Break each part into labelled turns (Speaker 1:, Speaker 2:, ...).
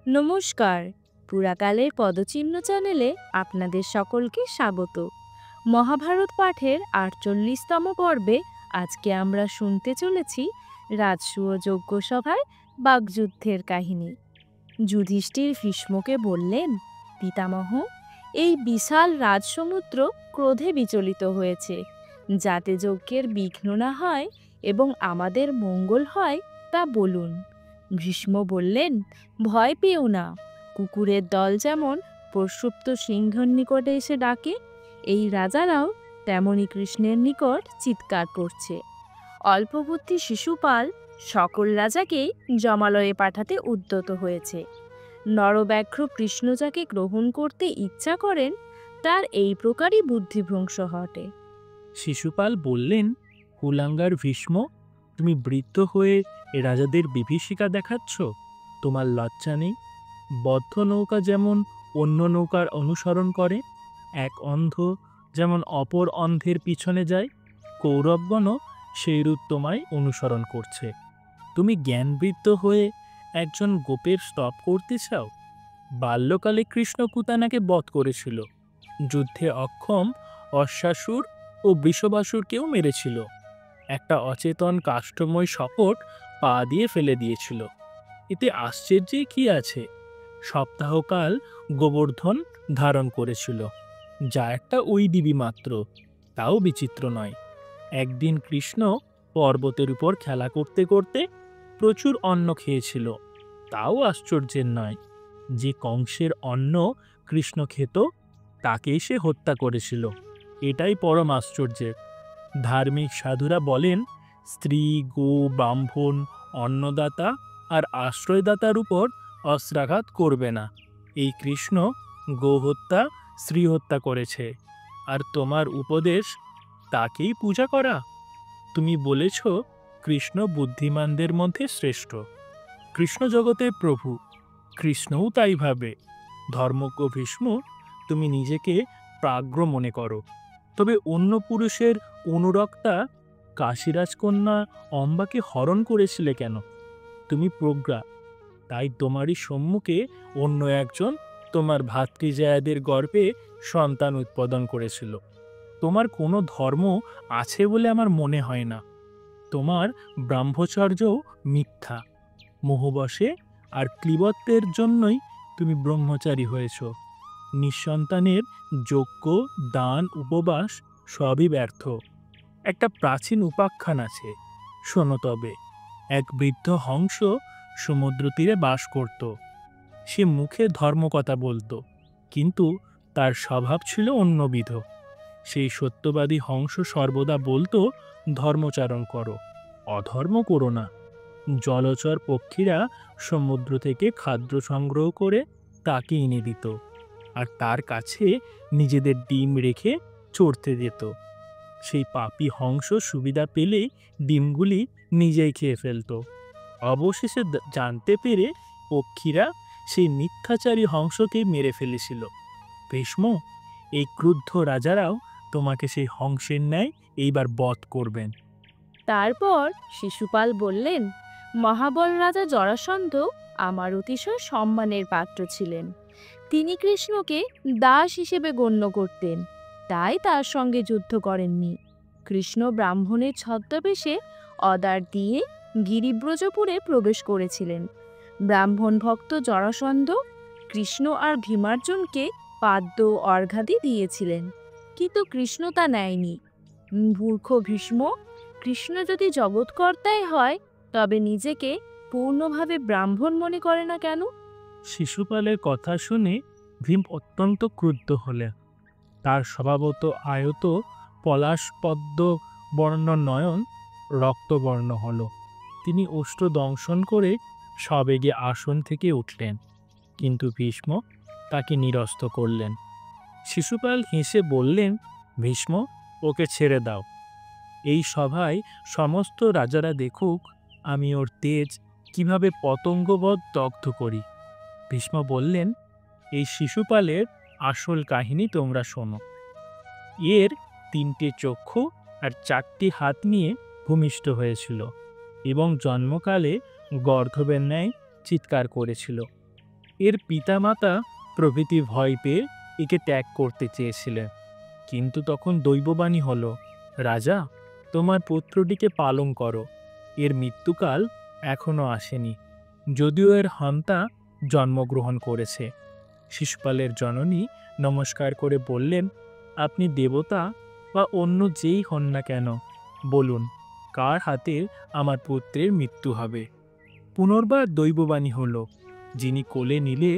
Speaker 1: নমস্কার। পুরাকালের পদচিহ্ন চ্যানেলে আপনাদের সকলকে স্বাগত। মহাভারত পাঠের ৪৮তম পর্বে আজকে আমরা শুনতে চলেছি রাজসূয় যজ্ঞসভায় বাগযুদ্ধের কাহিনী। যুধিষ্ঠির ভীষ্মকে বললেন, পিতামহ, এই বিশাল রাজসমুদ্র ক্রোধে বিচলিত হয়েছে। যাতে যজ্ঞের বিঘ্ন না হয় এবং আমাদের মঙ্গল হয় তা বলুন। ভীষ্ম বললেন, ভয় পেও না। কুকুরের দল যেমন প্রসুপ্ত সিংহের নিকটে এসে ডাকে, এই রাজারাও তেমনি কৃষ্ণের নিকট চিৎকার করছে। অল্পবুদ্ধি শিশুপাল সকল রাজাকেই জমালয়ে পাঠাতে উদ্যত হয়েছে। নরব্যাঘ্র কৃষ্ণ যাকে গ্রহণ করতে ইচ্ছা করেন, তার এই প্রকারই বুদ্ধিভ্রংশ ঘটে।
Speaker 2: শিশুপাল বললেন, কুলাঙ্গার ভীষ্ম, তুমি বৃদ্ধ হয়ে এ রাজাদের বিভীষিকা দেখাচ্ছ? তোমার লজ্জা নেই? বদ্ধ নৌকা যেমন অন্য নৌকার অনুসরণ করে, এক অন্ধ যেমন অপর অন্ধের পিছনে যায়, কৌরবগণও সেইরূপ তোমায় অনুসরণ করছে। তুমি জ্ঞানবৃদ্ধ হয়ে একজন গোপের স্তব করতে চাও? বাল্যকালে কৃষ্ণ কুতানাকে বধ করেছিল, যুদ্ধে অক্ষম অশ্বাসুর ও বৃষবাসুরকেও মেরেছিল। একটা অচেতন কাষ্ঠময় শকট পা দিয়ে ফেলে দিয়েছিল। এতে আশ্চর্যে কি আছে? সপ্তাহকাল গোবর্ধন ধারণ করেছিল, যা একটা ডিবি মাত্র, তাও বিচিত্র নয়। একদিন কৃষ্ণ পর্বতের উপর খেলা করতে করতে প্রচুর অন্ন খেয়েছিল, তাও আশ্চর্যের নয়। যে কংসের অন্ন কৃষ্ণ খেত, তাকেই সে হত্যা করেছিল, এটাই পরম আশ্চর্যের। ধার্মিক সাধুরা বলেন, স্ত্রী, গো, ব্রাহ্মণ, অন্নদাতা আর আশ্রয়দাতার উপর অস্ত্রাঘাত করবে না। এই কৃষ্ণ গোহত্যা, স্ত্রী হত্যা করেছে, আর তোমার উপদেশ তাকেই পূজা করা? তুমি বলেছ কৃষ্ণ বুদ্ধিমানদের মধ্যে শ্রেষ্ঠ, কৃষ্ণ জগতের প্রভু। কৃষ্ণও তাই ভাবে। ধর্মজ্ঞ ভীষ্ম, তুমি নিজেকে প্রাজ্ঞ মনে করো, তবে অন্য পুরুষের অনুরক্তা কাশীরাজ কন্যা অম্বাকে হরণ করেছিলে কেন? তুমি প্রজ্ঞা, তাই তোমারই সম্মুখে অন্য একজন তোমার ভাতৃজায়াদের গর্ভে সন্তান উৎপাদন করেছিল। তোমার কোনো ধর্ম আছে বলে আমার মনে হয় না। তোমার ব্রহ্মচর্যও মিথ্যা। মোহবশে আর ক্লীবত্বের জন্যই তুমি ব্রহ্মচারী হয়েছ। নিঃসন্তানের যজ্ঞ, দান, উপবাস সবই ব্যর্থ। একটা প্রাচীন উপাখ্যান আছে, শোনো তবে। এক বৃদ্ধ হংস সমুদ্র তীরে বাস করত। সে মুখে ধর্মকথা বলতো, কিন্তু তার স্বভাব ছিল অন্যবিধ। সেই সত্যবাদী হংস সর্বদা বলতো, ধর্মচারণ করো, অধর্ম করো না। জলচর পক্ষীরা সমুদ্র থেকে খাদ্য সংগ্রহ করে তাকে এনে দিত, আর তার কাছে নিজেদের ডিম রেখে চড়তে যেত। সেই পাপী হংস সুবিধা পেলেই ডিমগুলি নিজেই খেয়ে ফেলত। অবশেষে জানতে পেরে পক্ষীরা সেই মিথ্যাচারী হংসকে মেরে ফেলেছিল। ভীষ্ম, এই ক্রুদ্ধ রাজারাও তোমাকে সেই হংসের ন্যায় এইবার বধ করবেন।
Speaker 1: তারপর শিশুপাল বললেন, মহাবল রাজা জরাসন্ধ আমার অতিশয় সম্মানের পাত্র ছিলেন। তিনি কৃষ্ণকে দাস হিসেবে গণ্য করতেন, তাই তার সঙ্গে যুদ্ধ করেননি। কৃষ্ণ ব্রাহ্মণের ছদ্মবেশে অদ্বার দিয়ে গিরিব্রজপুরে প্রবেশ করেছিলেন। ব্রাহ্মণ ভক্ত জরাসন্ধ কৃষ্ণ আর ভীমার্জুনকে পাদ্য অর্ঘ্যাদি দিয়েছিলেন, কিন্তু কৃষ্ণ তা নেয়নি। মূর্খ ভীষ্ম, কৃষ্ণ যদি জগৎকর্তাই হয়, তবে নিজেকে পূর্ণভাবে ব্রাহ্মণ মনে করে না কেন?
Speaker 2: শিশুপালের কথা শুনে ভীম অত্যন্ত ক্রুদ্ধ হলেন। তার স্বভাবত আয়ত পলাশ পদ্ম বর্ণ নয়ন রক্তবর্ণ হল। তিনি অস্ত্র দংশন করে সবেগে আসন থেকে উঠলেন, কিন্তু ভীষ্ম তাকে নিরস্ত করলেন। শিশুপাল হেসে বললেন, ভীষ্ম, ওকে ছেড়ে দাও। এই সভায় সমস্ত রাজারা দেখুক আমি ওর তেজ কিভাবে পতঙ্গবৎ দগ্ধ করি। ভীষ্ম বললেন, এই শিশুপালের আসল কাহিনী তোমরা শোনো। এর 3টে চক্ষু আর 4টি হাত নিয়ে ভূমিষ্ঠ হয়েছিল এবং জন্মকালে গর্ধবের ন্যায় চিৎকার করেছিল। এর পিতামাতা প্রভৃতি ভয় পেয়ে একে ত্যাগ করতে চেয়েছিলেন, কিন্তু তখন দৈববাণী হলো, রাজা, তোমার পুত্রটিকে পালন করো, এর মৃত্যুকাল এখনো আসেনি, যদিও এর হন্তা জন্মগ্রহণ করেছে। শিশুপালের জননী নমস্কার করে বললেন, আপনি দেবতা বা অন্য যেই হন না কেন, বলুন কার হাতে আমার পুত্রের মৃত্যু হবে। পুনর্বার দৈববাণী হলো, যিনি কোলে নিলে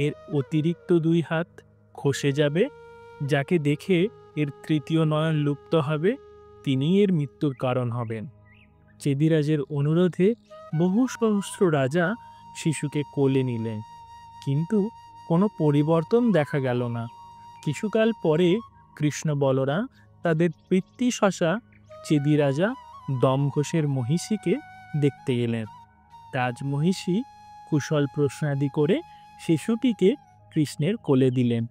Speaker 2: এর অতিরিক্ত 2 হাত খসে যাবে, যাকে দেখে এর তৃতীয় নয়ন লুপ্ত হবে, তিনিই এর মৃত্যুর কারণ হবেন। চেদিরাজের অনুরোধে বহু সহস্র রাজা শিশুকে কোলে নিলেন, কিন্তু কোনো পরিবর্তন দেখা গেল না। কিছুকাল পরে কৃষ্ণ বলরাম তাদের পিতৃশশা চেদিরাজা দমঘোষের মহিষীকে দেখতে এলেন। রাজমহিষী কুশল প্রশ্নাদি করে শিশুটিকে কৃষ্ণের কোলে দিলেন।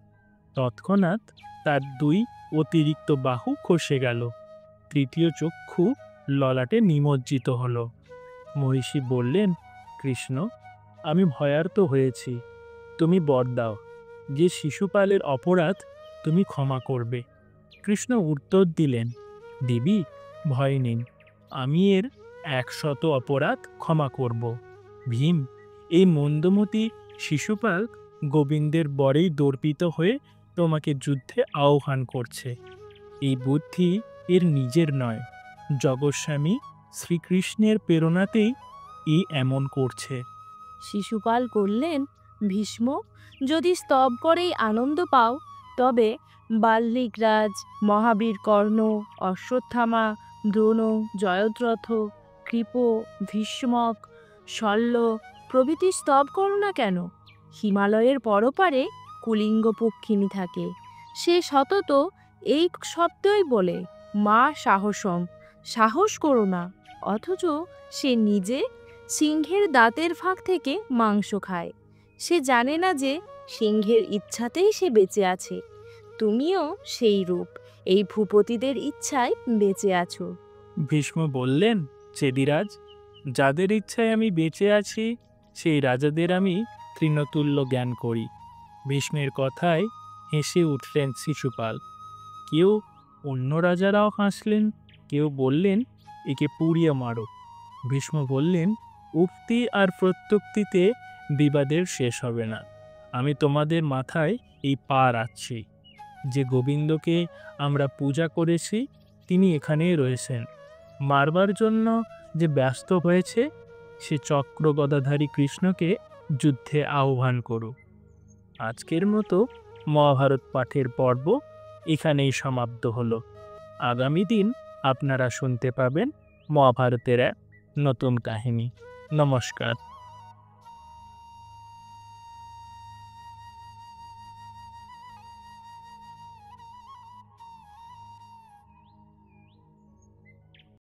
Speaker 2: তৎক্ষণাৎ তার 2 অতিরিক্ত বাহু খসে গেল, তৃতীয় চক্ষু ললাটে নিমজ্জিত হল। মহিষী বললেন, কৃষ্ণ, আমি ভয়ার্ত হয়েছি, তুমি বর দাও যে শিশুপালের অপরাধ তুমি ক্ষমা করবে। কৃষ্ণ উত্তর দিলেন, দেবী, ভয় নিন, আমি এর 100 অপরাধ ক্ষমা করব। ভীম, এই মন্দমতি শিশুপাল গোবিন্দের বরেই দর্পিত হয়ে তোমাকে যুদ্ধে আহ্বান করছে। এই বুদ্ধি এর নিজের নয়, জগৎস্বামী শ্রীকৃষ্ণের প্রেরণাতেই এমন করছে।
Speaker 1: শিশুপাল করলেন, ভীষ্ম, যদি স্তব করেই আনন্দ পাও, তবে বাল্মীকরাজ, মহাবীর কর্ণ, অশ্বত্থামা, দ্রোণ, জয়দ্রথ, কৃপ, ভীষ্মক, শল্য প্রভৃতি স্তব করো না কেন? হিমালয়ের পরপারে কুলিঙ্গ পক্ষিণী থাকে, সে সতত এই শব্দই বলে, মা সাহসম, সাহস করো না, অথচ সে নিজে সিংহের দাঁতের ফাঁক থেকে মাংস খায়। সে জানে না যে সিংহের ইচ্ছাতেই সে বেঁচে আছে। তুমিও সেই রূপ, এই ভূপতিদের ইচ্ছায় বেঁচে আছো।
Speaker 2: ভীষ্ম বললেন, চেদিরাজ, যাদের ইচ্ছায় আমি বেঁচে আছি সেই রাজাদের আমি তৃণতুল্য জ্ঞান করি। ভীষ্মের কথায় হেসে উঠলেন শিশুপাল। কেউ অন্য রাজারাও হাসলেন, কেউ বললেন, একে পুড়িয়ে মারো। ভীষ্ম বললেন, উক্তি আর প্রত্যুক্তিতে বিবাদের শেষ হবে না। আমি তোমাদের মাথায় এই পা রাখছি। যে গোবিন্দকে আমরা পূজা করেছি তিনি এখানেই রয়েছেন। মারবার জন্য যে ব্যস্ত হয়েছে সে চক্র গদাধারী কৃষ্ণকে যুদ্ধে আহ্বান করুক। আজকের মতো মহাভারত পাঠের পর্ব এখানেই সমাপ্ত হলো। আগামী দিন আপনারা শুনতে পাবেন মহাভারতের এক নতুন কাহিনী। নমস্কার।